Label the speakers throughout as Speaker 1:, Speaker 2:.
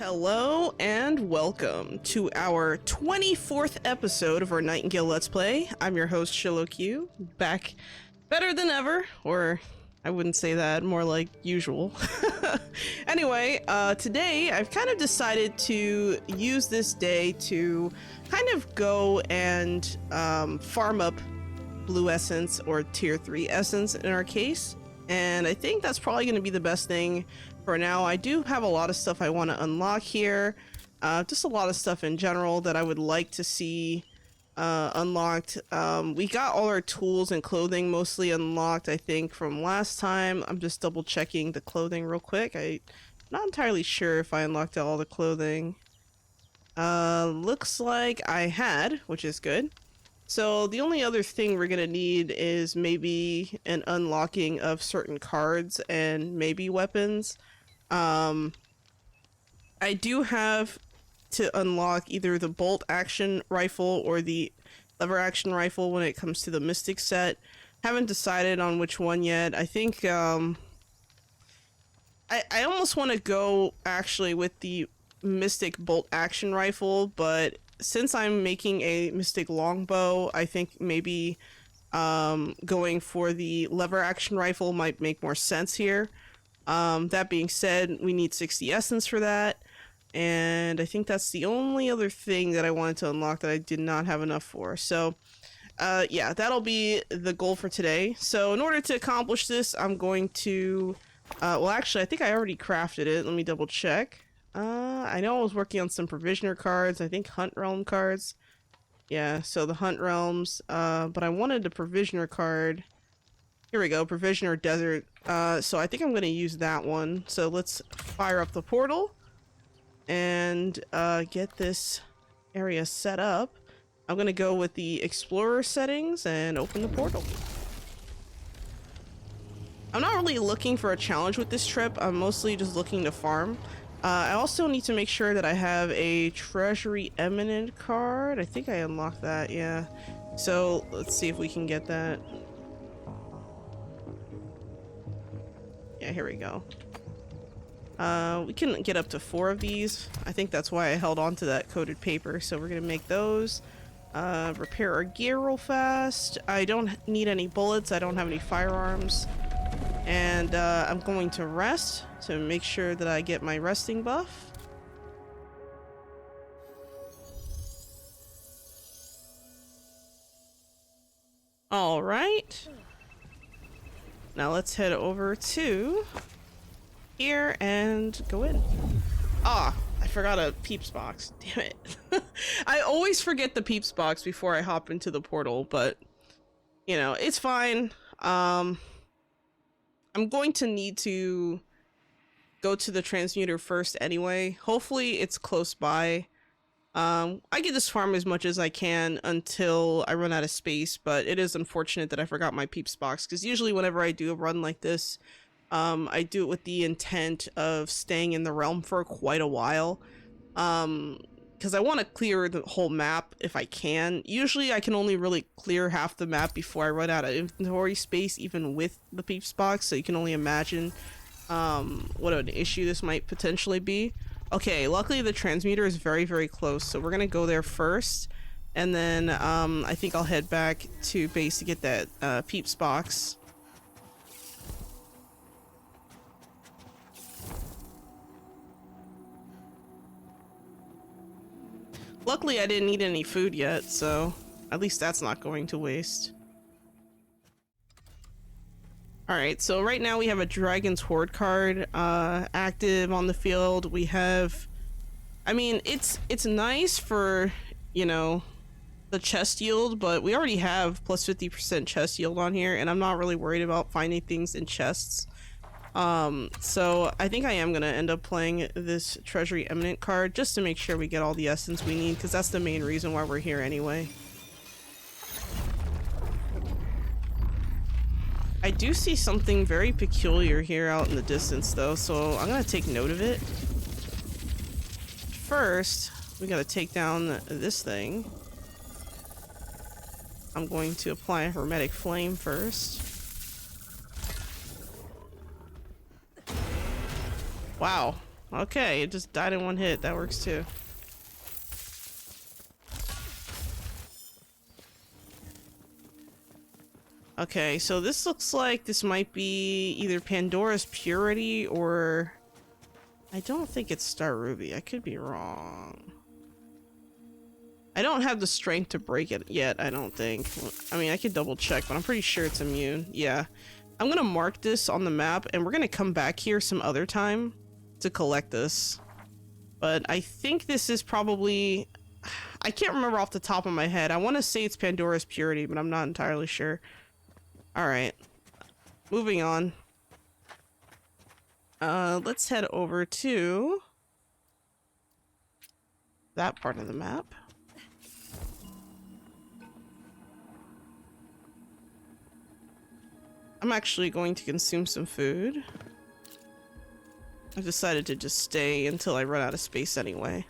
Speaker 1: Hello and welcome to our 24th episode of our Nightingale Let's Play. I'm your host, ShiloQ, back better than ever, or I wouldn't say that, more like usual. Anyway, today I've kind of decided to use this day to kind of go and farm up blue essence, or tier 3 essence in our case, and I think that's probably going to be the best thing for now. I do have a lot of stuff I want to unlock here, just a lot of stuff in general that I would like to see unlocked. We got all our tools and clothing mostly unlocked, I think, from last time. I'm just double checking the clothing real quick. I'm not entirely sure if I unlocked all the clothing. Looks like I had, which is good. So the only other thing we're gonna need is maybe an unlocking of certain cards and maybe weapons. I do have to unlock either the bolt action rifle or the lever action rifle when it comes to the mystic set. Haven't decided on which one yet. I think I almost want to go actually with the mystic bolt action rifle, but since I'm making a mystic longbow, I think maybe going for the lever action rifle might make more sense here. That being said, we need 60 essence for that, and I think that's the only other thing that I wanted to unlock that I did not have enough for. So yeah, that'll be the goal for today. So in order to accomplish this, I'm going to well, actually I think I already crafted it. Let me double check. I know I was working on some provisioner cards, I think hunt realm cards. Yeah, so the hunt realms, but I wanted the provisioner card. Here we go, provisioner desert. So I think I'm gonna use that one. So let's fire up the portal and get this area set up. I'm gonna go with the explorer settings and open the portal. I'm not really looking for a challenge with this trip. I'm mostly just looking to farm. I also need to make sure that I have a treasury eminent card. I think I unlocked that, yeah. So let's see if we can get that. Yeah, here we go. We can get up to 4 of these. I think that's why I held on to that coated paper. So we're gonna make those. Repair our gear real fast. I don't need any bullets. I don't have any firearms. And I'm going to rest to make sure that I get my resting buff. All right. Now let's head over to here and go in. Ah, I forgot a peeps box. Damn it. I always forget the peeps box before I hop into the portal, but you know, it's fine. I'm going to need to go to the transmuter first anyway. Hopefully it's close by. I can just farm as much as I can until I run out of space, but it is unfortunate that I forgot my peeps box, because usually whenever I do a run like this, I do it with the intent of staying in the realm for quite a while. Because I want to clear the whole map if I can. Usually I can only really clear half the map before I run out of inventory space, even with the peeps box, so you can only imagine what an issue this might potentially be. Okay, luckily the transmuter is very, very close, so we're gonna go there first, and then I think I'll head back to base to get that peeps box. Luckily, I didn't eat any food yet, so at least that's not going to waste. Alright, so right now we have a Dragon's Horde card active on the field. We have... I mean, it's nice for, you know, the chest yield, but we already have plus 50% chest yield on here, and I'm not really worried about finding things in chests. So I think I am gonna end up playing this Treasury Eminent card just to make sure we get all the essence we need, because that's the main reason why we're here anyway. I do see something very peculiar here out in the distance though, so I'm gonna take note of it. First, we gotta take down this thing. I'm going to apply a hermetic flame first. Wow. Okay, it just died in one hit. That works too. Okay, so this looks like this might be either Pandora's Purity or... I don't think it's Star Ruby. I could be wrong. I don't have the strength to break it yet, I don't think. I mean, I could double check, but I'm pretty sure it's immune. Yeah. I'm gonna mark this on the map, and we're gonna come back here some other time to collect this. But I think this is probably... I can't remember off the top of my head. I want to say it's Pandora's Purity, but I'm not entirely sure. Alright. Moving on. Let's head over to that part of the map. I'm actually going to consume some food. I've decided to just stay until I run out of space anyway.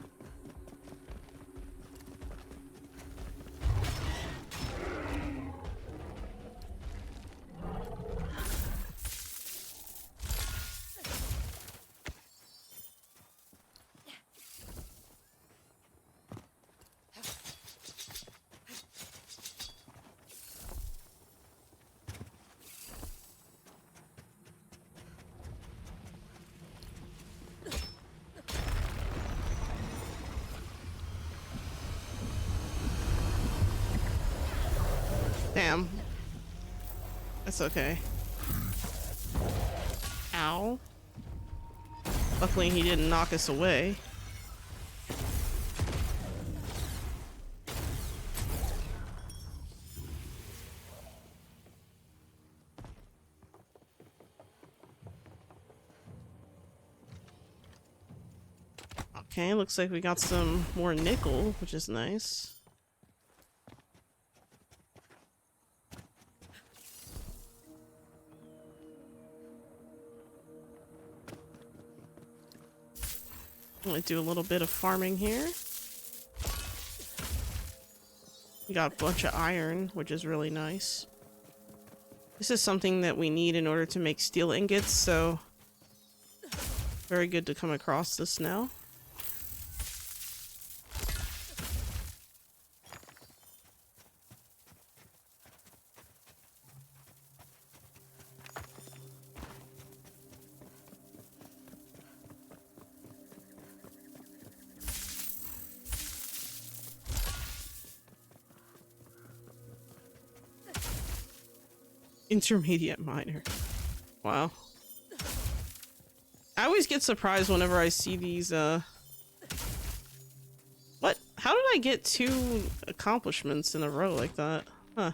Speaker 1: Damn. That's okay. Ow. Luckily he didn't knock us away. Okay, looks like we got some more nickel, which is nice. I'm gonna do a little bit of farming here. We got a bunch of iron, which is really nice. This is something that we need in order to make steel ingots, so very good to come across this now. Intermediate miner. Wow. I always get surprised whenever I see these, What? How did I get 2 accomplishments in a row like that? Huh.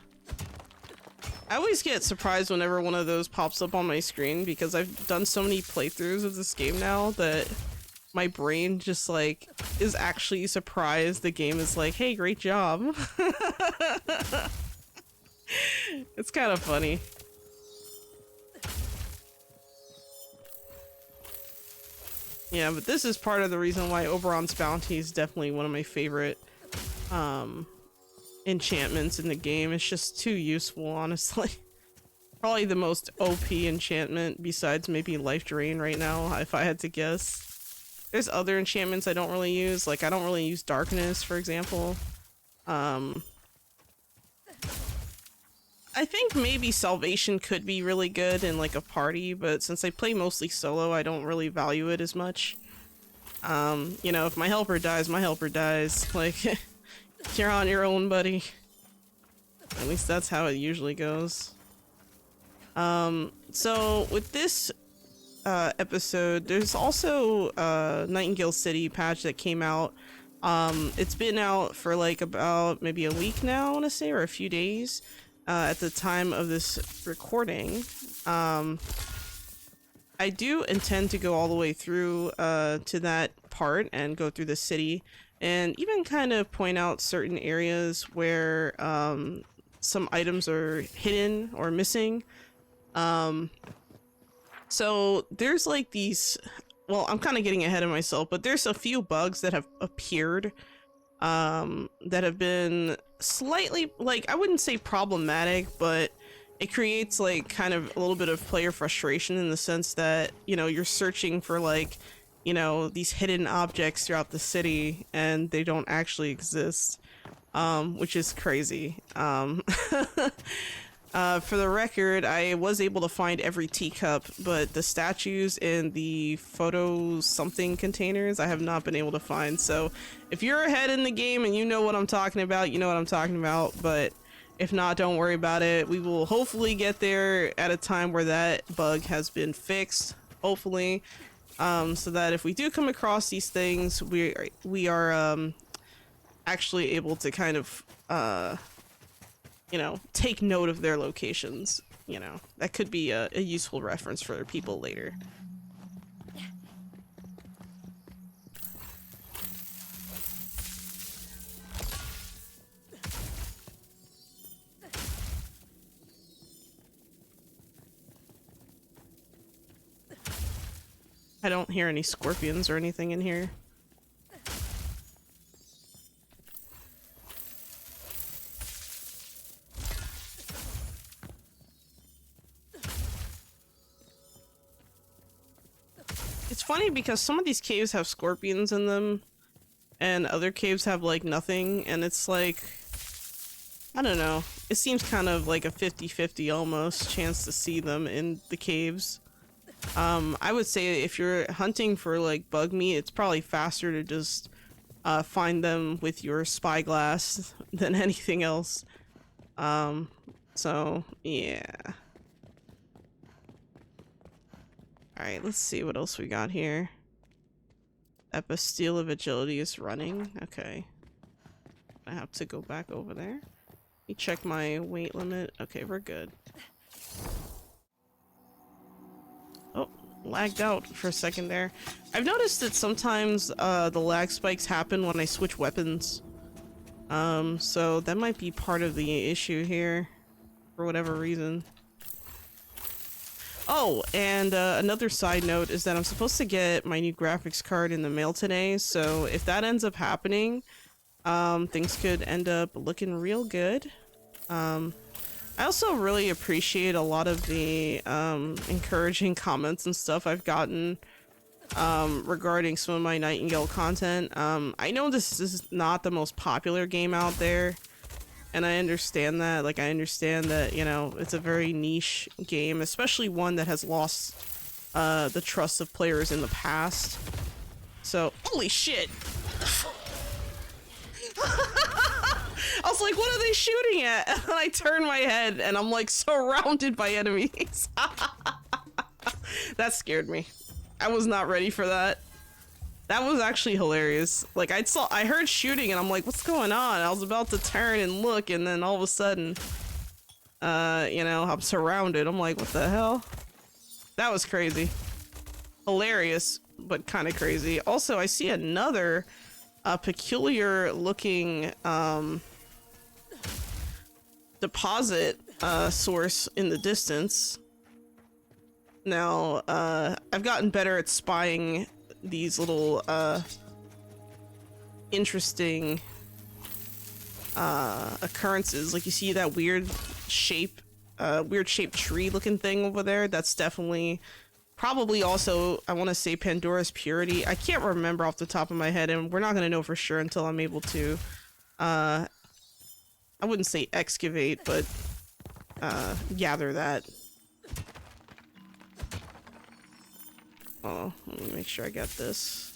Speaker 1: I always get surprised whenever one of those pops up on my screen because I've done so many playthroughs of this game now that my brain just, like, is actually surprised the game is like, hey, great job. It's kind of funny. Yeah, but this is part of the reason why Oberon's Bounty is definitely one of my favorite enchantments in the game. It's just too useful, honestly. Probably the most OP enchantment besides maybe Life Drain right now, if I had to guess. There's other enchantments I don't really use. Like, I don't really use Darkness, for example. I think maybe Salvation could be really good in like a party, but since I play mostly solo, I don't really value it as much. You know, if my helper dies, my helper dies. Like, you're on your own, buddy. At least that's how it usually goes. So with this episode, there's also Nightingale City patch that came out. It's been out for like about maybe a week now, I want to say, or a few days. At the time of this recording. I do intend to go all the way through to that part and go through the city and even kind of point out certain areas where some items are hidden or missing. So there's like these, well, I'm kind of getting ahead of myself, but there's a few bugs that have appeared that have been slightly, like, I wouldn't say problematic, but it creates like kind of a little bit of player frustration in the sense that, you know, you're searching for like you know, these hidden objects throughout the city and they don't actually exist, which is crazy. For the record, I was able to find every teacup, but the statues in the photo something containers I have not been able to find. So if you're ahead in the game and you know what I'm talking about, you know what I'm talking about. But if not, don't worry about it. We will hopefully get there at a time where that bug has been fixed, hopefully. So that if we do come across these things, we are actually able to kind of you know, take note of their locations. You know, that could be a useful reference for people later. I don't hear any scorpions or anything in here. It's funny because some of these caves have scorpions in them and other caves have like nothing, and it's like, I don't know, it seems kind of like a 50-50 almost chance to see them in the caves. I would say if you're hunting for like bug meat, it's probably faster to just find them with your spyglass than anything else. So yeah. Alright, let's see what else we got here. Episteel of Agility is running. Okay. I have to go back over there. Let me check my weight limit. Okay, we're good. Oh, lagged out for a second there. I've noticed that sometimes the lag spikes happen when I switch weapons. So that might be part of the issue here for whatever reason. Oh, and another side note is that I'm supposed to get my new graphics card in the mail today, so if that ends up happening, things could end up looking real good. I also really appreciate a lot of the encouraging comments and stuff I've gotten regarding some of my Nightingale content. I know this is not the most popular game out there, and I understand that. Like, I understand that, you know, it's a very niche game, especially one that has lost the trust of players in the past. So, holy shit! I was like, what are they shooting at? And I turn my head and I'm like surrounded by enemies. That scared me. I was not ready for that. That was actually hilarious. Like, I heard shooting and I'm like, what's going on? I was about to turn and look, and then all of a sudden, you know, I'm surrounded. I'm like, what the hell? That was crazy. Hilarious, but kind of crazy. Also, I see another peculiar looking deposit source in the distance. Now, I've gotten better at spying these little interesting occurrences. Like, you see that weird shaped tree looking thing over there? That's definitely probably also, I want to say, Pandora's Purity. I can't remember off the top of my head, and we're not going to know for sure until I'm able to I wouldn't say excavate, but gather that. Oh, let me make sure I got this.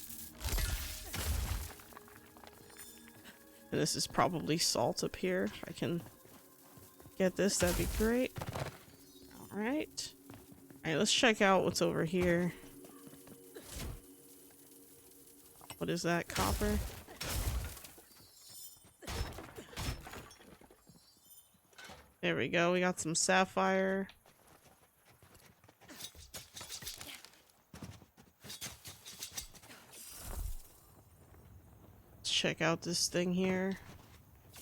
Speaker 1: And this is probably salt up here. If I can get this, that'd be great. Alright. Alright, let's check out what's over here. What is that? Copper? There we go. We got some sapphire. Check out this thing here.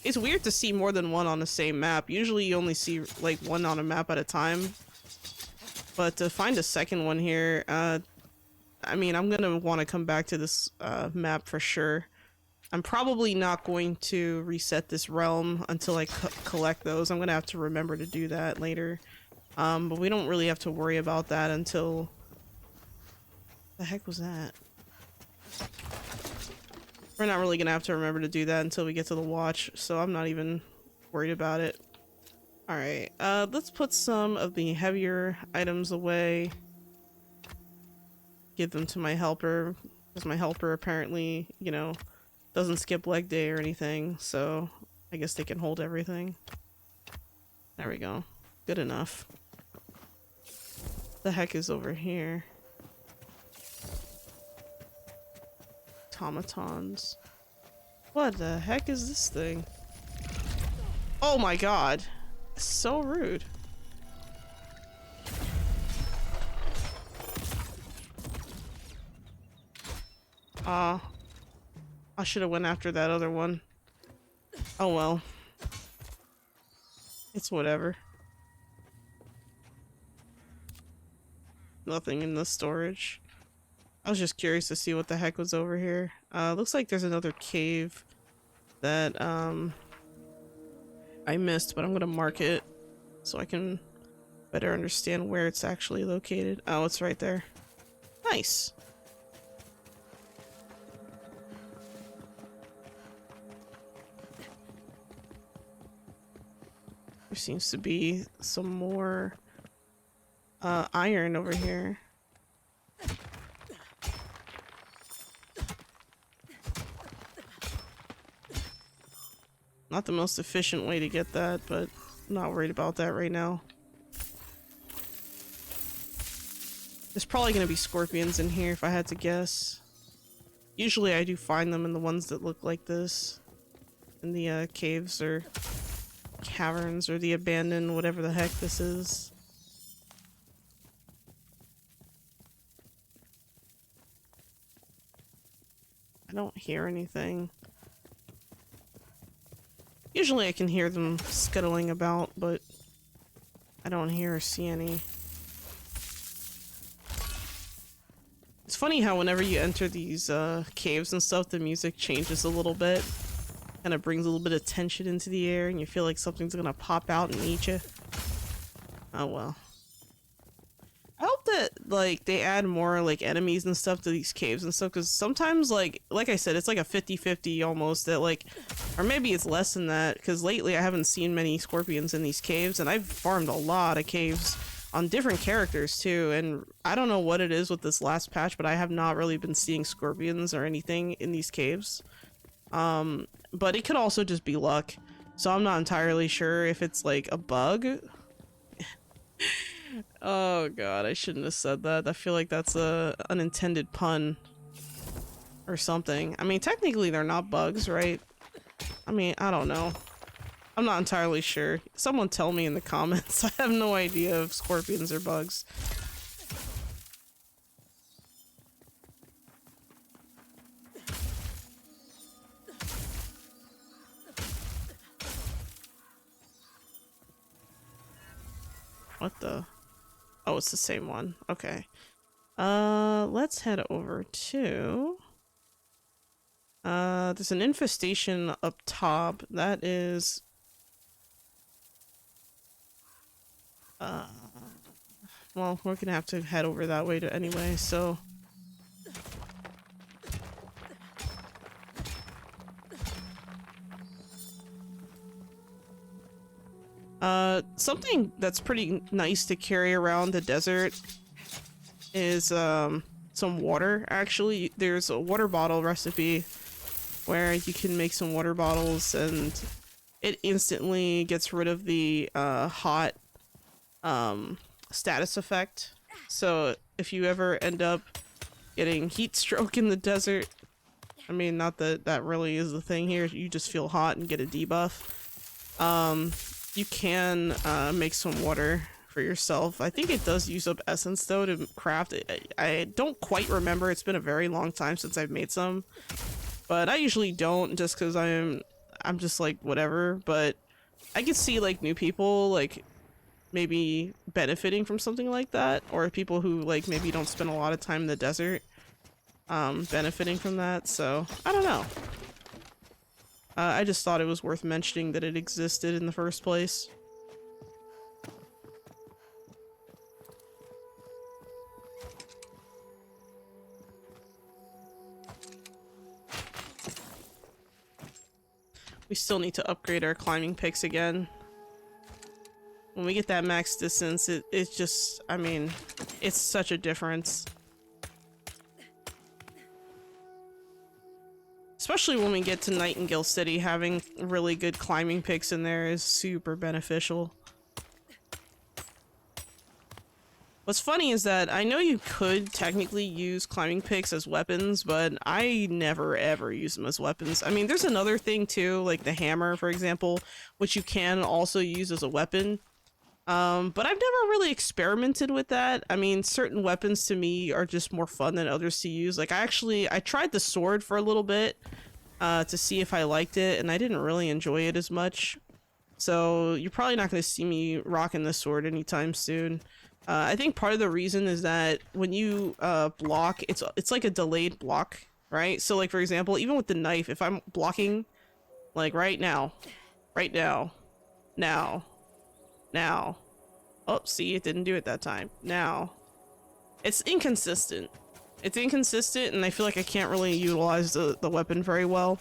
Speaker 1: It's weird to see more than one on the same map. Usually you only see like one on a map at a time, but to find a second one here, I mean, I'm gonna want to come back to this map for sure. I'm probably not going to reset this realm until I collect those. I'm gonna have to remember to do that later, but we don't really have to worry about that until... The heck was that? We're not really gonna have to remember to do that until we get to the watch, so I'm not even worried about it. Alright, let's put some of the heavier items away. Give them to my helper, because my helper apparently, you know, doesn't skip leg day or anything, so I guess they can hold everything. There we go. Good enough. The heck is over here? Automatons. What the heck is this thing? Oh my god. So rude. I should have went after that other one. Oh well. It's whatever. Nothing in the storage. I was just curious to see what the heck was over here. Looks like there's another cave that I missed, but I'm gonna mark it so I can better understand where it's actually located. Oh, it's right there. Nice. There seems to be some more iron over here. Not the most efficient way to get that, but I'm not worried about that right now. There's probably going to be scorpions in here if I had to guess. Usually I do find them in the ones that look like this. In the caves or caverns or the abandoned, whatever the heck this is. I don't hear anything. Usually I can hear them scuttling about, but I don't hear or see any. It's funny how whenever you enter these caves and stuff, the music changes a little bit. Kind of brings a little bit of tension into the air and you feel like something's gonna pop out and eat you. Oh well. I hope that like they add more like enemies and stuff to these caves and stuff, because sometimes like I said, it's like a 50-50 almost, that like, or maybe it's less than that, because lately I haven't seen many scorpions in these caves, and I've farmed a lot of caves on different characters too, and I don't know what it is with this last patch, but I have not really been seeing scorpions or anything in these caves. But it could also just be luck, so I'm not entirely sure if it's like a bug. Oh god, I shouldn't have said that. I feel like that's a unintended pun or something. I mean, technically they're not bugs, right? I mean, I don't know. I'm not entirely sure. Someone tell me in the comments. I have no idea if scorpions are bugs. What the? Oh, it's the same one. Okay. Let's head over to... there's an infestation up top. That is... well, we're gonna have to head over that way anyway, so... something that's pretty nice to carry around the desert is, some water, actually. There's a water bottle recipe where you can make some water bottles and it instantly gets rid of the, hot, status effect. So if you ever end up getting heat stroke in the desert, I mean, not that that really is the thing here, you just feel hot and get a debuff. You can make some water for yourself. I think it does use up essence though to craft it. I don't quite remember. It's been a very long time since I've made some, but I usually don't, just because I'm just like whatever. But I could see like new people like maybe benefiting from something like that, or people who like maybe don't spend a lot of time in the desert benefiting from that. So I don't know. I just thought it was worth mentioning that it existed in the first place. We still need to upgrade our climbing picks again. When we get that max distance, it's just, I mean, it's such a difference. Especially when we get to Nightingale City, having really good climbing picks in there is super beneficial. What's funny is that I know you could technically use climbing picks as weapons, but I never ever use them as weapons. I mean, there's another thing too, like the hammer, for example, which you can also use as a weapon. But I've never really experimented with that. I mean, certain weapons to me are just more fun than others to use. Like I tried the sword for a little bit, to see if I liked it, and I didn't really enjoy it as much. So you're probably not going to see me rocking the sword anytime soon. I think part of the reason is that when you block, it's like a delayed block, right? So like, for example, even with the knife, if I'm blocking like right now, now, oh, see, it didn't do it that time. Now, it's inconsistent. It's inconsistent, and I feel like I can't really utilize the weapon very well.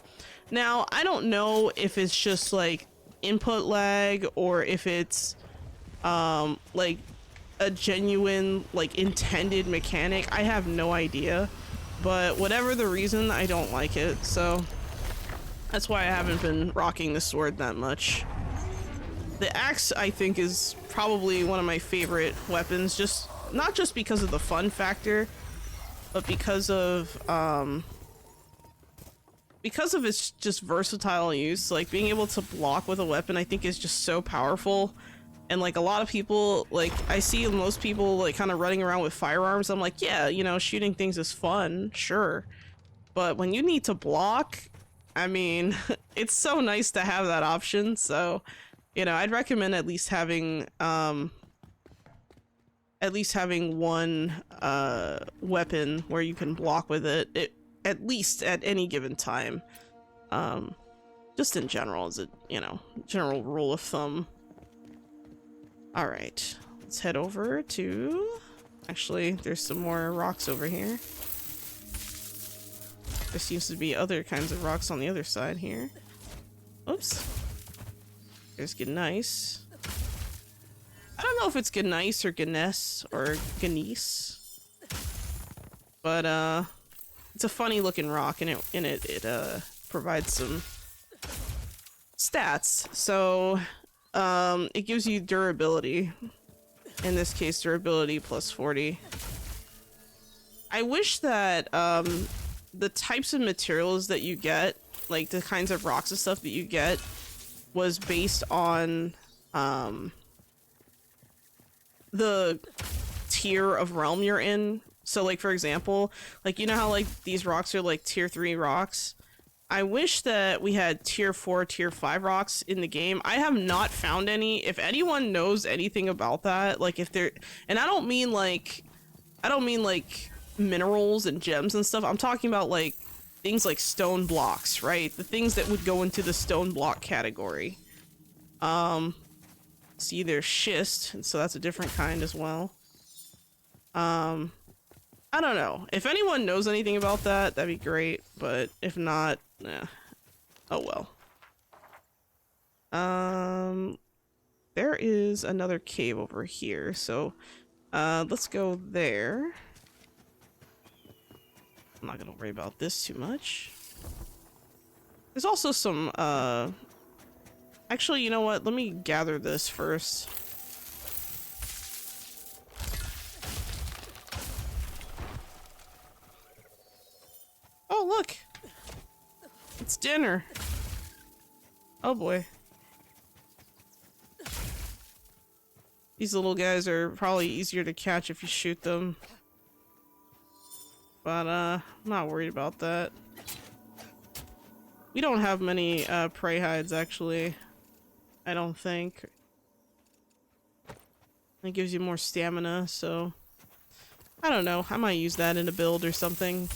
Speaker 1: Now, I don't know if it's just like input lag or if it's like a genuine, like, intended mechanic. I have no idea, but whatever the reason, I don't like it, so that's why I haven't been rocking the sword that much. The axe, I think, is probably one of my favorite weapons, just not just because of the fun factor, but because of its just versatile use. Like, being able to block with a weapon, I think, is just so powerful. And like a lot of people, like I see most people like kind of running around with firearms. I'm like, yeah, you know, shooting things is fun, sure. But when you need to block, I mean, it's so nice to have that option. So, you know, I'd recommend at least having one weapon where you can block with it, at least at any given time. Just in general, as a, you know, general rule of thumb. All right, let's head over to, actually, there's some more rocks over here. There seems to be other kinds of rocks on the other side here. Oops. There's Gneiss. I don't know if it's Gneiss or Gness or Gneiss, but it's a funny looking rock, and it provides some stats. So it gives you durability. In this case, durability plus 40. I wish that the types of materials that you get, like the kinds of rocks and stuff that you get, was based on the tier of realm you're in. So like, for example, like, you know how like these rocks are like tier 3 rocks? I wish that we had tier 4, tier 5 rocks in the game. I have not found any. If anyone knows anything about that, like if they're, and I don't mean like minerals and gems and stuff. I'm talking about like things like stone blocks, right? The things that would go into the stone block category. See, there's schist, and so that's a different kind as well. I don't know. If anyone knows anything about that, that'd be great. But if not, nah. Oh well. There is another cave over here, so let's go there. I'm not gonna worry about this too much. There's also some actually, you know what? Let me gather this first. Oh, look! It's dinner. Oh boy. These little guys are probably easier to catch if you shoot them. But, I'm not worried about that. We don't have many, prey hides, actually. I don't think. It gives you more stamina, so... I don't know. I might use that in a build or something.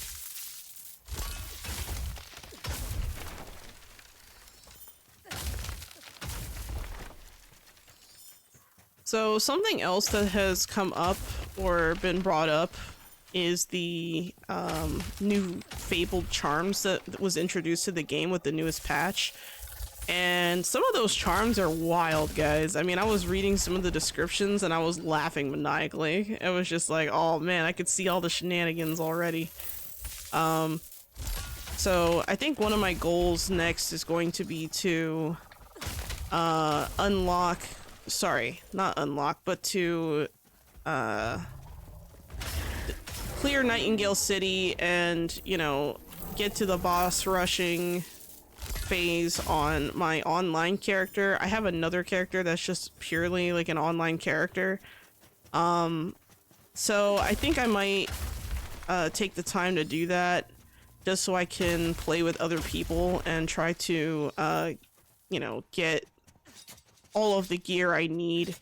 Speaker 1: So something else that has come up or been brought up is the new fabled charms that was introduced to the game with the newest patch. And some of those charms are wild, guys. I mean, I was reading some of the descriptions and I was laughing maniacally. It was just like, oh man, I could see all the shenanigans already. So I think one of my goals next is going to be to unlock, sorry, not unlock, but to clear Nightingale City and, you know, get to the boss rushing phase on my online character. I have another character that's just purely like an online character. So I think I might take the time to do that just so I can play with other people and try to, you know, get all of the gear I need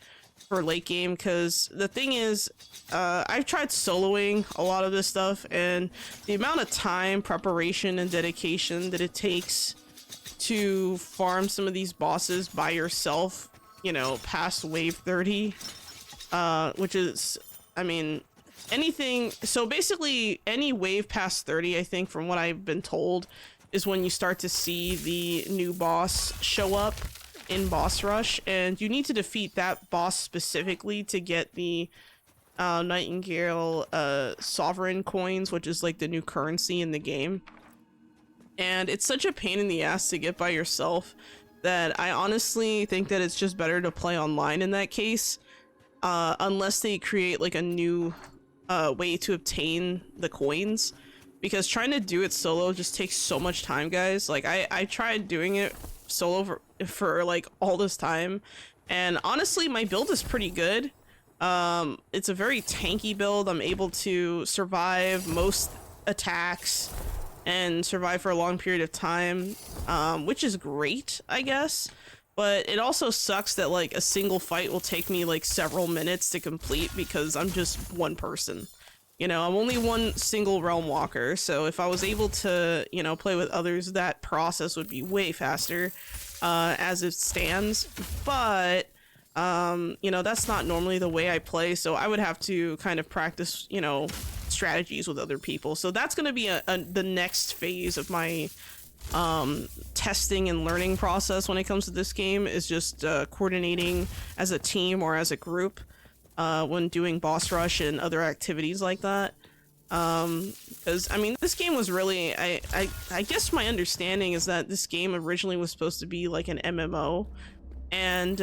Speaker 1: for late game, because the thing is, I've tried soloing a lot of this stuff, and the amount of time, preparation, and dedication that it takes to farm some of these bosses by yourself, you know, past wave 30, which is, I mean, anything, so basically any wave past 30, I think, from what I've been told, is when you start to see the new boss show up in boss rush, and you need to defeat that boss specifically to get the Nightingale sovereign coins, which is like the new currency in the game. And it's such a pain in the ass to get by yourself that I honestly think that it's just better to play online in that case, unless they create like a new way to obtain the coins, because trying to do it solo just takes so much time, guys. Like I tried doing it solo for like all this time, and honestly my build is pretty good. It's a very tanky build. I'm able to survive most attacks and survive for a long period of time, which is great, I guess. But it also sucks that like a single fight will take me like several minutes to complete because I'm just one person. You know, I'm only one single realm walker, so if I was able to, you know, play with others, that process would be way faster as it stands. But, you know, that's not normally the way I play, so I would have to kind of practice, you know, strategies with other people. So that's going to be the next phase of my testing and learning process when it comes to this game, is just coordinating as a team or as a group when doing boss rush and other activities like that. Because I mean, this game was really, I guess my understanding is that this game originally was supposed to be like an MMO, and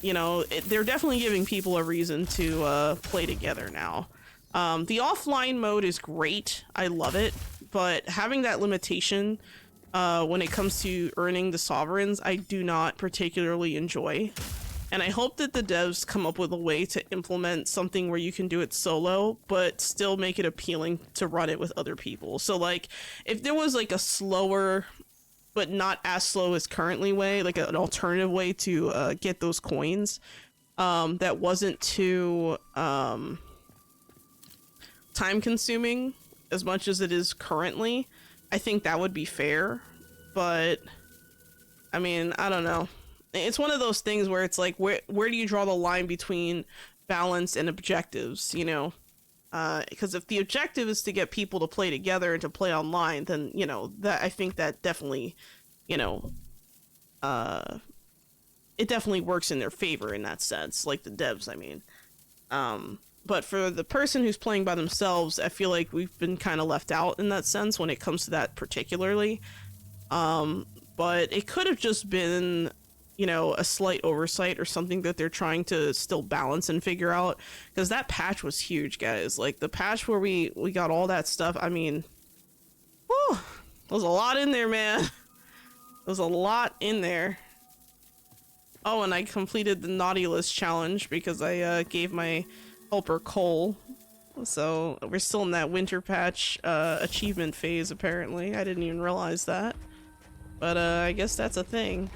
Speaker 1: you know, they're definitely giving people a reason to play together now. The offline mode is great, I love it, but having that limitation when it comes to earning the sovereigns, I do not particularly enjoy. And I hope that the devs come up with a way to implement something where you can do it solo, but still make it appealing to run it with other people. So like, if there was like a slower, but not as slow as currently way, like an alternative way to get those coins, that wasn't too time consuming as much as it is currently, I think that would be fair. But I mean, I don't know. It's one of those things where it's like, where do you draw the line between balance and objectives, you know? Because if the objective is to get people to play together and to play online, then, you know, that, I think that definitely, you know, it definitely works in their favor in that sense, like the devs, I mean. But for the person who's playing by themselves, I feel like we've been kind of left out in that sense when it comes to that particularly. But it could have just been, you know, a slight oversight or something that they're trying to still balance and figure out, because that patch was huge, guys. Like the patch where we got all that stuff, I mean, whew, there's a lot in there, man. There's a lot in there. Oh, and I completed the Naughty List challenge because I gave my helper coal. So we're still in that winter patch achievement phase, apparently. I didn't even realize that, but I guess that's a thing.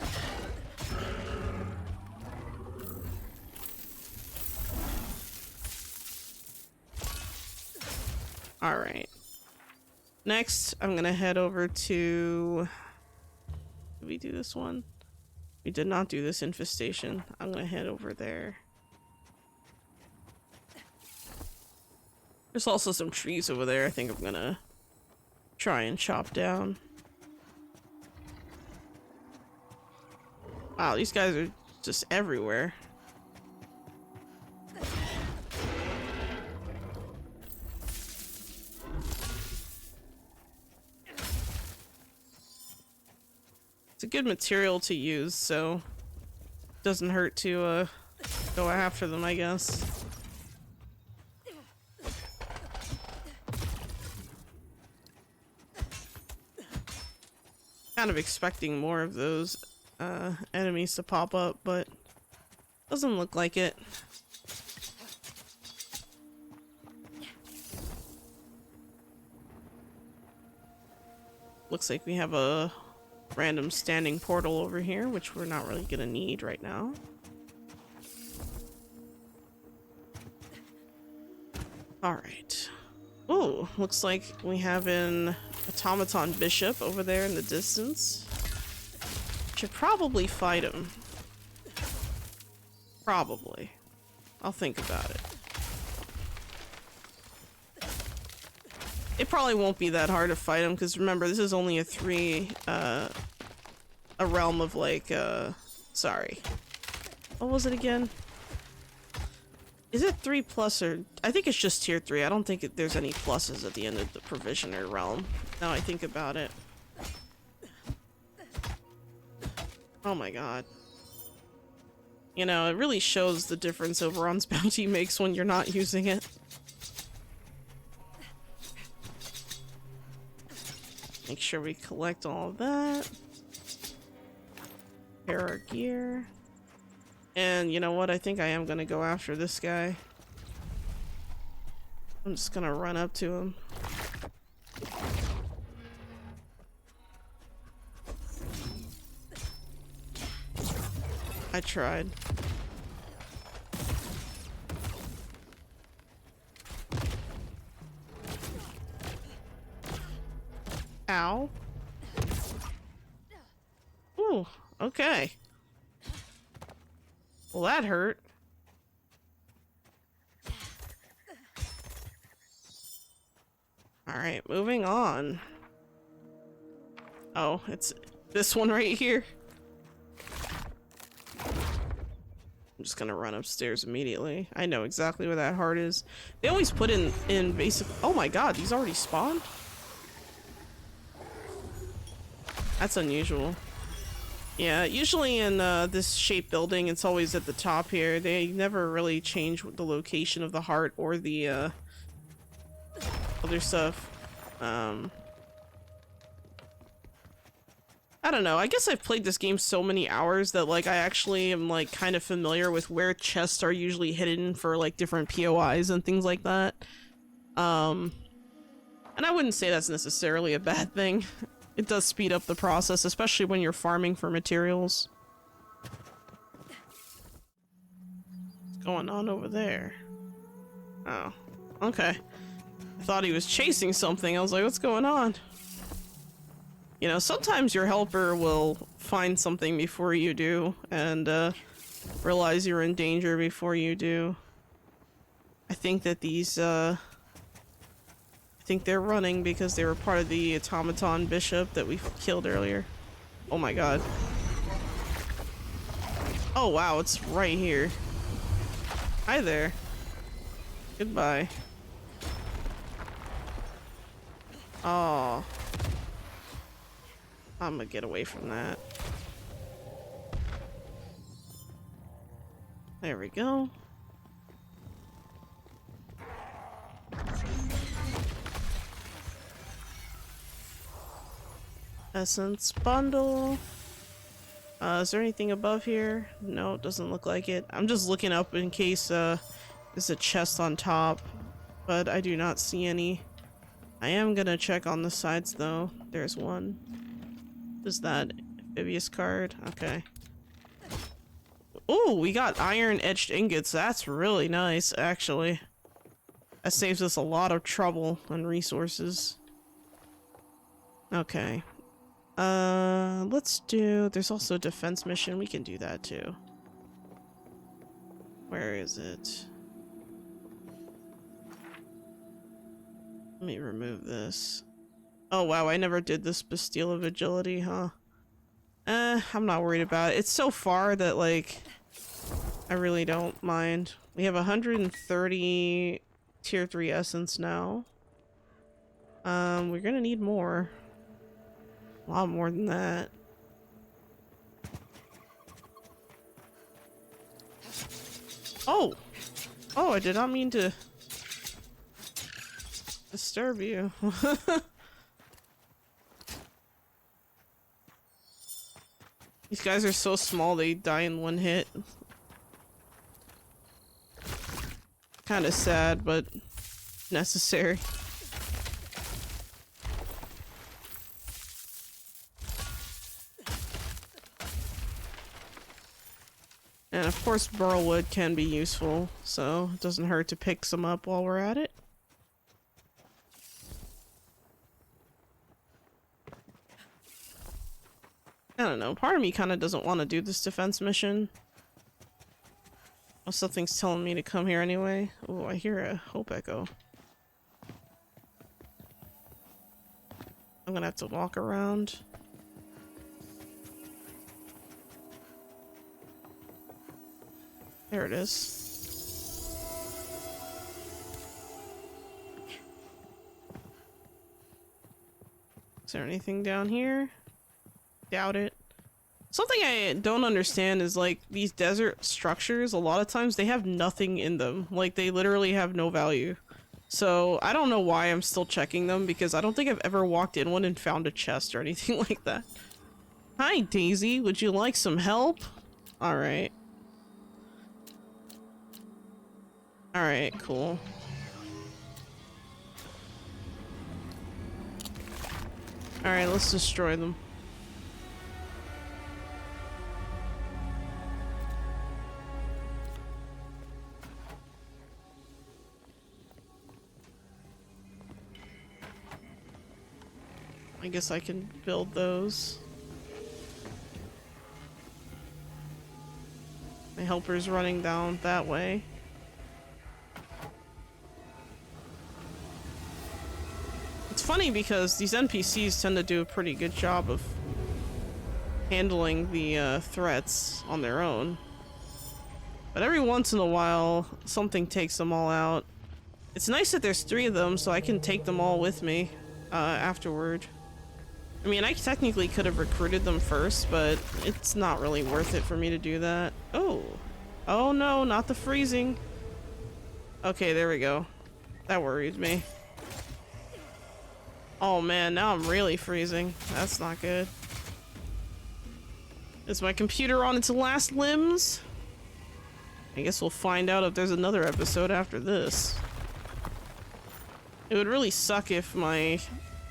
Speaker 1: All right, next I'm gonna head over to, did we do this one? We did not do this infestation. I'm gonna head over there. There's also some trees over there I think I'm gonna try and chop down. Wow, these guys are just everywhere. It's a good material to use, so it doesn't hurt to go after them, I guess. Kind of expecting more of those enemies to pop up, but doesn't look like it. Looks like we have a random standing portal over here, which we're not really gonna need right now. Alright. Ooh, looks like we have an automaton bishop over there in the distance. Should probably fight him. Probably. I'll think about it. It probably won't be that hard to fight him, because remember, this is only a realm of like, sorry. What was it again? Is it 3+ or... I think it's just tier 3. I don't think there's any pluses at the end of the provisioner realm. Now I think about it. Oh my god. You know, it really shows the difference Oberon's bounty makes when you're not using it. Make sure we collect all of that. Repair our gear. And you know what? I think I am gonna go after this guy. I'm just gonna run up to him. I tried. Ow. Ooh, okay. Well, that hurt. Alright, moving on. Oh, it's this one right here. I'm just gonna run upstairs immediately. I know exactly where that heart is. They always put in basic... Oh my god, these already spawned? That's unusual. Yeah, usually in this shape building, it's always at the top here. They never really change the location of the heart or the other stuff. I don't know. I guess I've played this game so many hours that like I actually am like kind of familiar with where chests are usually hidden for like different POIs and things like that. And I wouldn't say that's necessarily a bad thing. It does speed up the process, especially when you're farming for materials. What's going on over there? Oh, okay. I thought he was chasing something. I was like, what's going on? You know, sometimes your helper will find something before you do, and realize you're in danger before you do. I think that these, I think they're running because they were part of the automaton bishop that we killed earlier. Oh my god. Oh wow, it's right here. Hi there. Goodbye. Oh. I'm gonna get away from that. There we go. Essence bundle. Is there anything above here? No, it doesn't look like it. I'm just looking up in case there's a chest on top, but I do not see any. I am gonna check on the sides though. There's one. Is that amphibious card? Okay. Oh, we got iron etched ingots. That's really nice, actually. That saves us a lot of trouble and resources. Okay. Let's do... There's also a defense mission. We can do that too. Where is it? Let me remove this. Oh wow, I never did this Bastille of Agility, huh? I'm not worried about it. It's so far that, like, I really don't mind. We have 130 tier 3 essence now. We're gonna need more. A lot more than that. Oh! Oh, I did not mean to disturb you. These guys are so small, they die in one hit. Kinda sad, but necessary. And of course, burlwood can be useful, so it doesn't hurt to pick some up while we're at it. I don't know, part of me kind of doesn't want to do this defense mission. Oh, something's telling me to come here anyway. Oh, I hear a hope echo. I'm gonna have to walk around. There it is. Is there anything down here? Doubt it. Something I don't understand is, like, these desert structures, a lot of times they have nothing in them. Like, they literally have no value. So, I don't know why I'm still checking them, because I don't think I've ever walked in one and found a chest or anything like that. Hi, Daisy. Would you like some help? Alright. Alright, cool. Alright, let's destroy them. I guess I can build those. My helper's running down that way. It's funny because these NPCs tend to do a pretty good job of handling the threats on their own. But every once in a while, something takes them all out. It's nice that there's 3 of them, so I can take them all with me afterward. I mean, I technically could have recruited them first, but it's not really worth it for me to do that. Oh. Oh no, not the freezing. Okay, there we go. That worried me. Oh man, now I'm really freezing. That's not good. Is my computer on its last limbs? I guess we'll find out if there's another episode after this. It would really suck if my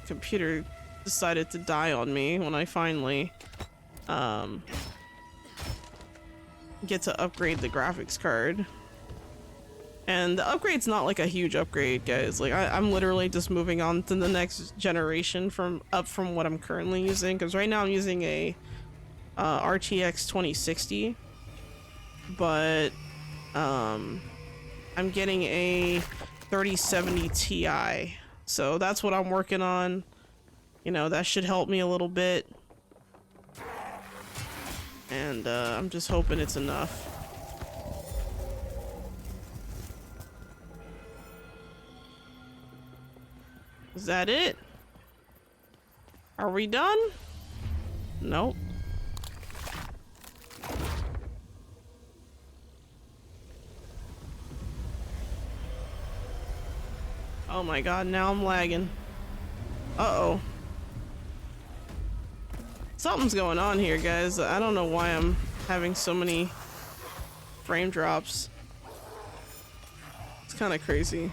Speaker 1: computer decided to die on me when I finally get to upgrade the graphics card. And the upgrade's not like a huge upgrade, guys. Like, I'm literally just moving on to the next generation from what I'm currently using, because right now I'm using a RTX 2060, but I'm getting a 3070 Ti, so that's what I'm working on. You know, that should help me a little bit. And I'm just hoping it's enough. Is that it? Are we done? Nope. Oh my god, now I'm lagging. Uh-oh. Something's going on here, guys. I don't know why I'm having so many frame drops. It's kind of crazy.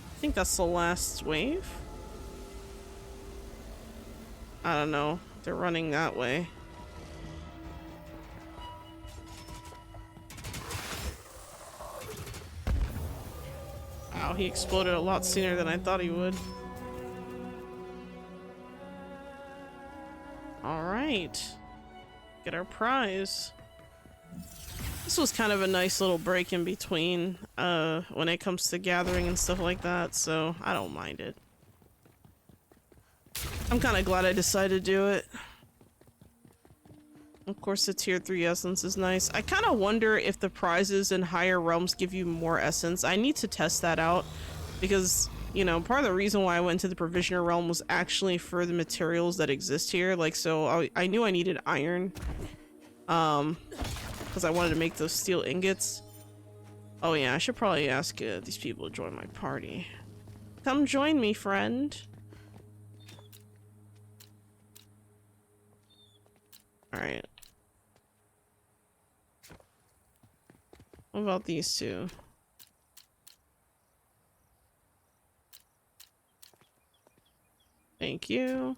Speaker 1: I think that's the last wave. I don't know. They're running that way. Wow, he exploded a lot sooner than I thought he would. Alright. Get our prize. This was kind of a nice little break in between when it comes to gathering and stuff like that, so I don't mind it. I'm kind of glad I decided to do it. Of course, the tier 3 essence is nice. I kind of wonder if the prizes in higher realms give you more essence. I need to test that out because, you know, part of the reason why I went to the provisioner realm was actually for the materials that exist here. Like, so I knew I needed iron, because I wanted to make those steel ingots. Oh yeah, I should probably ask these people to join my party. Come join me, friend. Alright. What about these two? Thank you.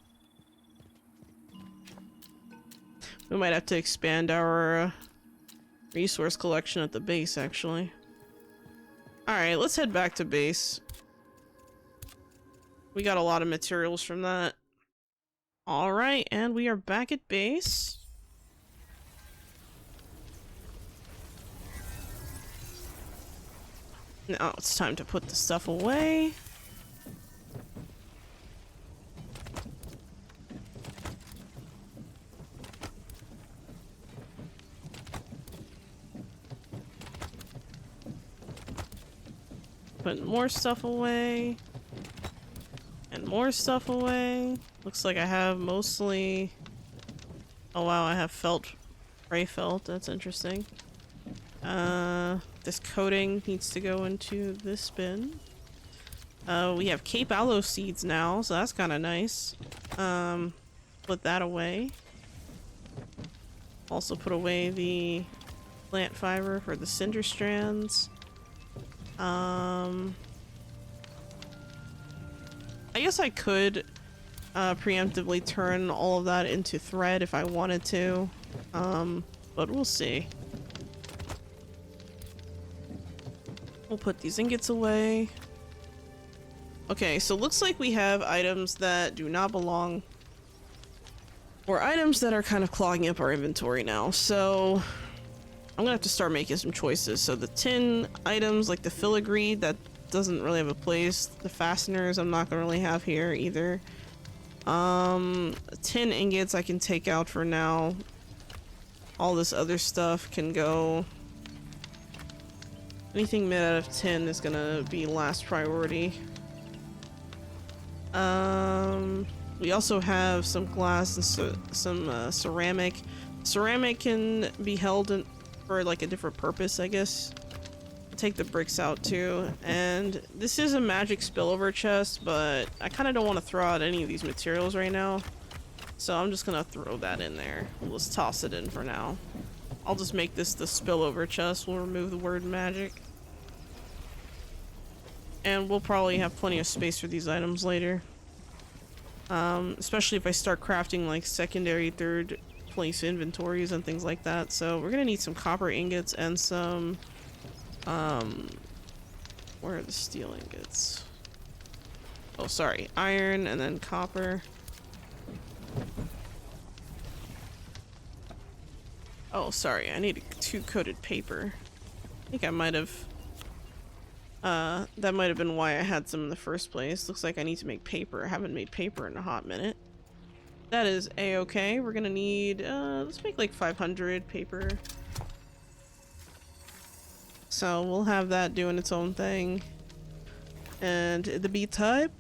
Speaker 1: We might have to expand our resource collection at the base, actually. Alright, let's head back to base. We got a lot of materials from that. Alright, and we are back at base. Now it's time to put the stuff away. Putting more stuff away. And more stuff away. Looks like I have mostly... Oh wow, I have felt. Gray felt, that's interesting. This coating needs to go into this bin. We have Cape Aloe seeds now, so that's kind of nice. Put that away. Also put away the plant fiber for the cinder strands. I guess I could preemptively turn all of that into thread if I wanted to, but we'll see. We'll put these ingots away. Okay, so looks like we have items that do not belong, or items that are kind of clogging up our inventory now, so I'm gonna have to start making some choices. So the tin items, like the filigree, that doesn't really have a place. The fasteners I'm not gonna really have here either. Tin ingots I can take out for now. All this other stuff can go. Anything made out of tin is gonna be last priority. We also have some glass and some ceramic. Ceramic can be held in for like a different purpose, I guess. Take the bricks out too. And this is a magic spillover chest, but I kind of don't want to throw out any of these materials right now. So I'm just gonna throw that in there. We'll just toss it in for now. I'll just make this the spillover chest. We'll remove the word magic. And we'll probably have plenty of space for these items later. Especially if I start crafting like secondary, third place inventories and things like that. So we're gonna need some copper ingots and some, where are the steel ingots? Oh, sorry, iron and then copper. Oh, sorry, I need 2 coated paper. I think I might have, that might have been why I had some in the first place. Looks like I need to make paper. I haven't made paper in a hot minute. That is a-okay. We're gonna need, let's make like 500 paper. So we'll have that doing its own thing. And in the meantime,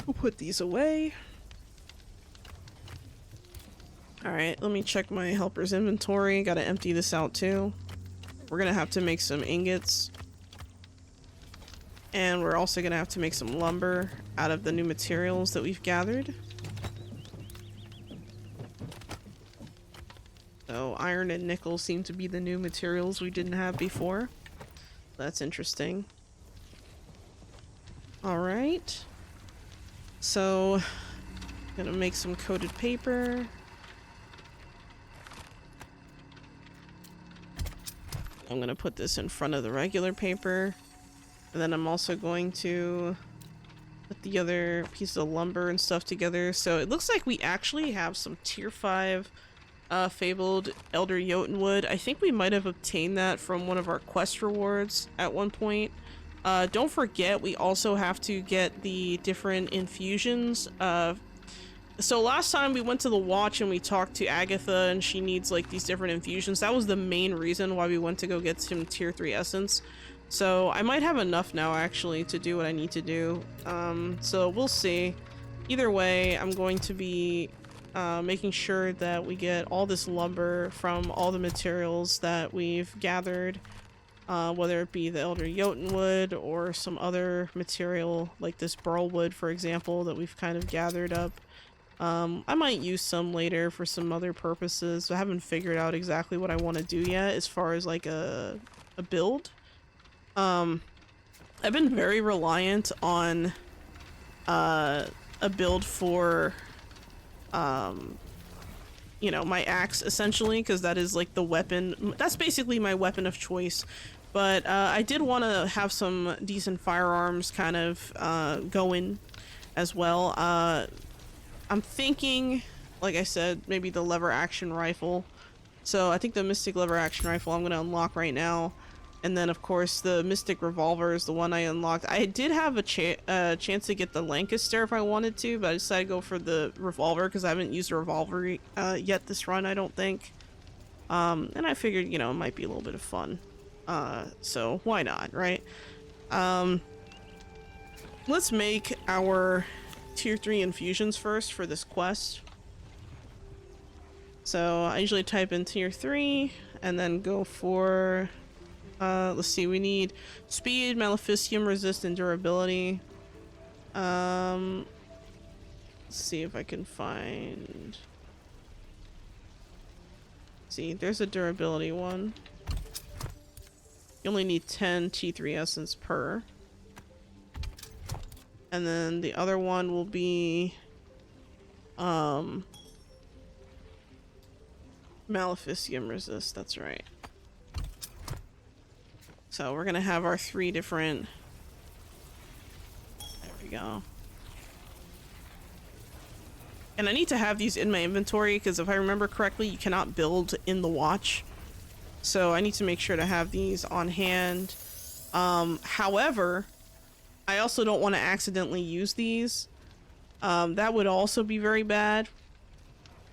Speaker 1: we'll put these away. Alright, let me check my helper's inventory. Gotta empty this out too. We're gonna have to make some ingots. And we're also gonna have to make some lumber out of the new materials that we've gathered. So iron and nickel seem to be the new materials we didn't have before. That's interesting. Alright. So, gonna make some coated paper. I'm gonna put this in front of the regular paper. And then I'm also going to put the other piece of lumber and stuff together. So it looks like we actually have some tier 5 Fabled Elder Jotunwood. I think we might have obtained that from one of our quest rewards at one point. Don't forget, we also have to get the different infusions. So last time we went to the Watch and we talked to Agatha and she needs like these different infusions. That was the main reason why we went to go get some tier 3 essence. So I might have enough now actually to do what I need to do. So we'll see. Either way, I'm going to be making sure that we get all this lumber from all the materials that we've gathered. Whether it be the Elder Jotunwood or some other material like this burlwood, for example, that we've kind of gathered up. I might use some later for some other purposes. I haven't figured out exactly what I want to do yet as far as like a build. I've been very reliant on a build for you know, my axe essentially, because that is like the weapon. That's basically my weapon of choice. But I did want to have some decent firearms kind of going as well. I'm thinking, like I said, maybe the lever action rifle. So I think the Mystic lever action rifle I'm going to unlock right now. And then, of course, the Mystic revolver is the one I unlocked. I did have a chance to get the Lancaster if I wanted to, but I decided to go for the revolver because I haven't used a revolver yet this run, I don't think. And I figured, you know, it might be a little bit of fun. So why not, right? Let's make our tier 3 infusions first for this quest. So I usually type in tier 3 and then go for let's see, we need speed, maleficium, resist, and durability. Let's see if I can find, see, there's a durability one. You only need 10 T3 essence per. And then the other one will be maleficium resist, that's right. So we're gonna have our 3 different, there we go. And I need to have these in my inventory because if I remember correctly, you cannot build in the watch. So I need to make sure to have these on hand. However, I also don't want to accidentally use these. That would also be very bad.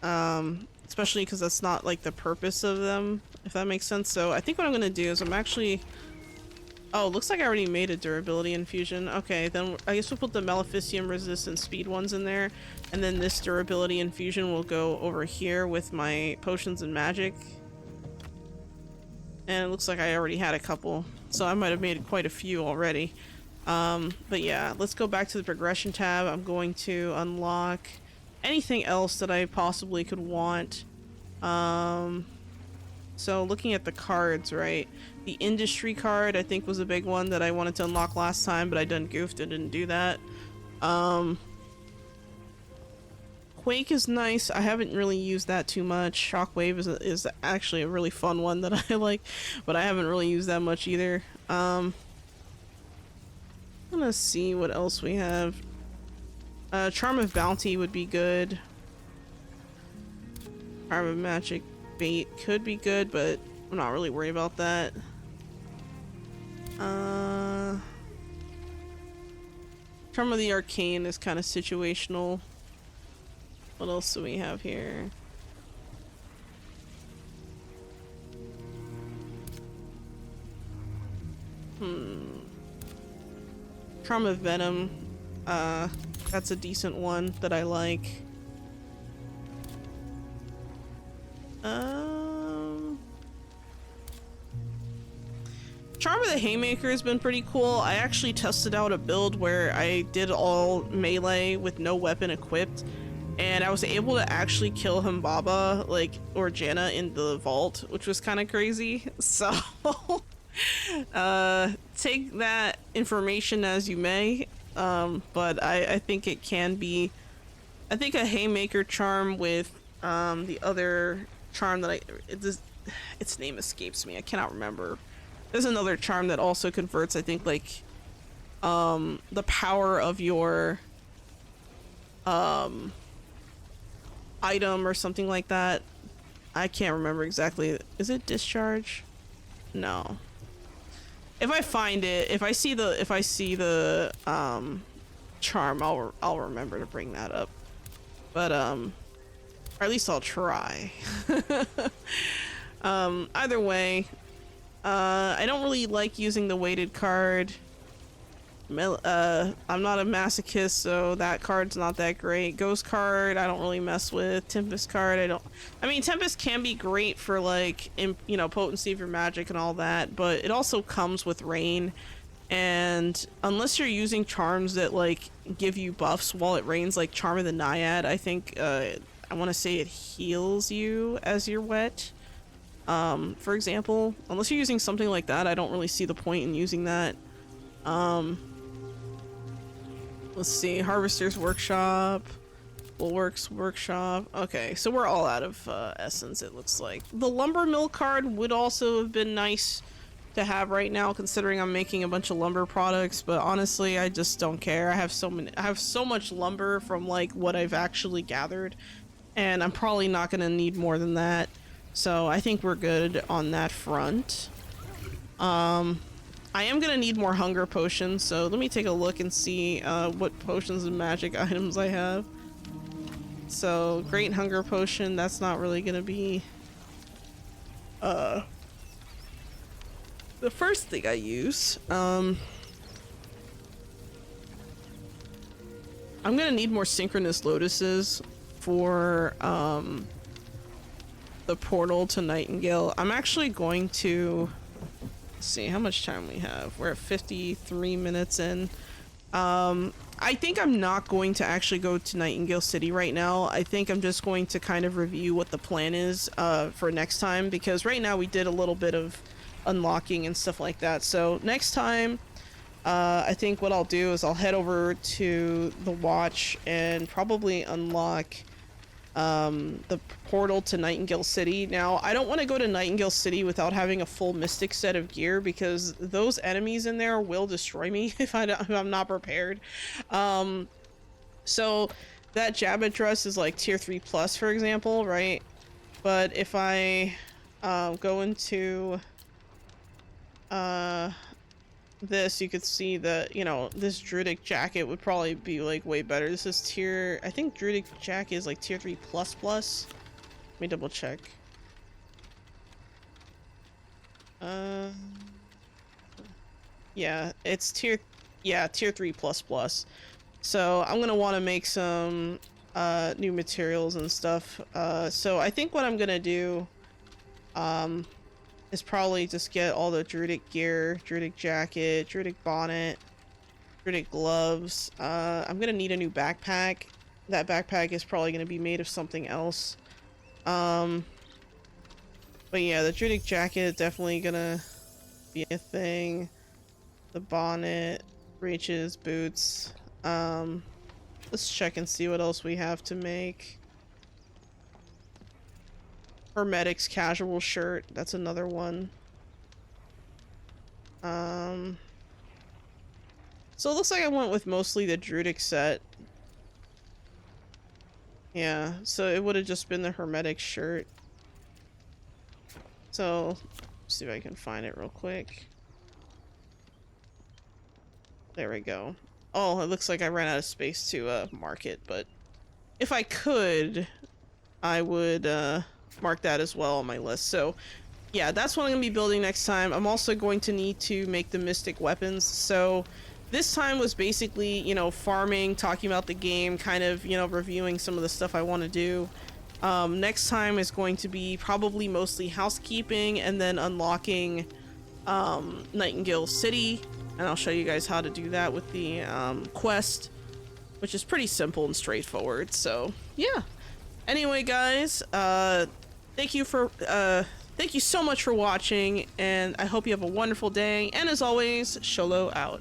Speaker 1: Especially because that's not like the purpose of them, if that makes sense. So I think what I'm gonna do is I'm actually, oh, looks like I already made a durability infusion. Okay, then I guess we'll put the maleficium resist and speed ones in there, and then this durability infusion will go over here with my potions and magic. And it looks like I already had a couple, so I might have made quite a few already. But yeah, let's go back to the progression tab. I'm going to unlock anything else that I possibly could want. So looking at the cards, right? The industry card I think was a big one that I wanted to unlock last time, but I done goofed and didn't do that. Quake is nice. I haven't really used that too much. Shockwave is actually a really fun one that I like, but I haven't really used that much either. I'm gonna see what else we have. Charm of Bounty would be good. Charm of Magic Bait could be good, but I'm not really worried about that. Charm of the Arcane is kind of situational. What else do we have here? Charm of Venom. That's a decent one that I like. Charm of the Haymaker has been pretty cool. I actually tested out a build where I did all melee with no weapon equipped, and I was able to actually kill Humbaba, like, or Janna in the vault, which was kind of crazy. So, take that information as you may. But I think it can be, I think a Haymaker charm with, the other charm that its name escapes me. I cannot remember. There's another charm that also converts, I think, like, the power of your, item or something like that. I can't remember exactly. Is it discharge? No. If I find it, if I see the charm, I'll remember to bring that up. But or at least I'll try. Either way, I don't really like using the weighted card. I'm not a masochist, so that card's not that great. Ghost card, I don't really mess with. Tempest card, I mean, Tempest can be great for, like, you know, potency of your magic and all that, but it also comes with rain, and unless you're using charms that, like, give you buffs while it rains, like Charm of the Naiad, I think, I want to say it heals you as you're wet. For example, unless you're using something like that, I don't really see the point in using that. Let's see, Harvester's Workshop, Bulwark's Workshop. Okay, so we're all out of essence, it looks like. The Lumber Mill card would also have been nice to have right now, considering I'm making a bunch of lumber products, but honestly, I just don't care. I have so much lumber from, like, what I've actually gathered, and I'm probably not gonna need more than that. So I think we're good on that front. I am gonna need more hunger potions, so let me take a look and see what potions and magic items I have. So, great hunger potion, that's not really gonna be the first thing I use. I'm gonna need more synchronous lotuses for the portal to Nightingale. I'm actually going to see how much time we have. We're at 53 minutes in. I think I'm not going to actually go to Nightingale City right now. I think I'm just going to kind of review what the plan is for next time, because right now we did a little bit of unlocking and stuff like that. So next time, I think what I'll do is I'll head over to the Watch and probably unlock the portal to Nightingale City. Now, I don't want to go to Nightingale City without having a full Mystic set of gear, because those enemies in there will destroy me if I'm not prepared. So that Jabba dress is like tier 3 plus, for example, right? But if I go into this, you could see that, you know, this Druidic jacket would probably be like way better. This is tier, I think Druidic jacket is like tier 3 plus plus. Let me double check. Yeah, it's tier 3 plus plus. So I'm gonna want to make some new materials and stuff. So I think what I'm gonna do is probably just get all the Druidic gear, Druidic jacket, Druidic bonnet, Druidic gloves. I'm gonna need a new backpack. That backpack is probably gonna be made of something else. But yeah, the Druidic jacket definitely gonna be a thing. The bonnet, breeches, boots. Let's check and see what else we have to make. Hermetic's casual shirt, that's another one. So it looks like I went with mostly the Druidic set. Yeah, so it would have just been the Hermetic shirt. So, let's see if I can find it real quick. There we go. Oh, it looks like I ran out of space to mark it, but if I could, I would mark that as well on my list. So yeah, that's what I'm gonna be building next time. I'm also going to need to make the mystic weapons. So this time was basically, you know, farming, talking about the game, kind of, you know, reviewing some of the stuff I want to do. Next time is going to be probably mostly housekeeping and then unlocking Nightingale City, and I'll show you guys how to do that with the quest, which is pretty simple and straightforward. So yeah, anyway guys, thank you so much for watching, and I hope you have a wonderful day, and as always, Sholo out.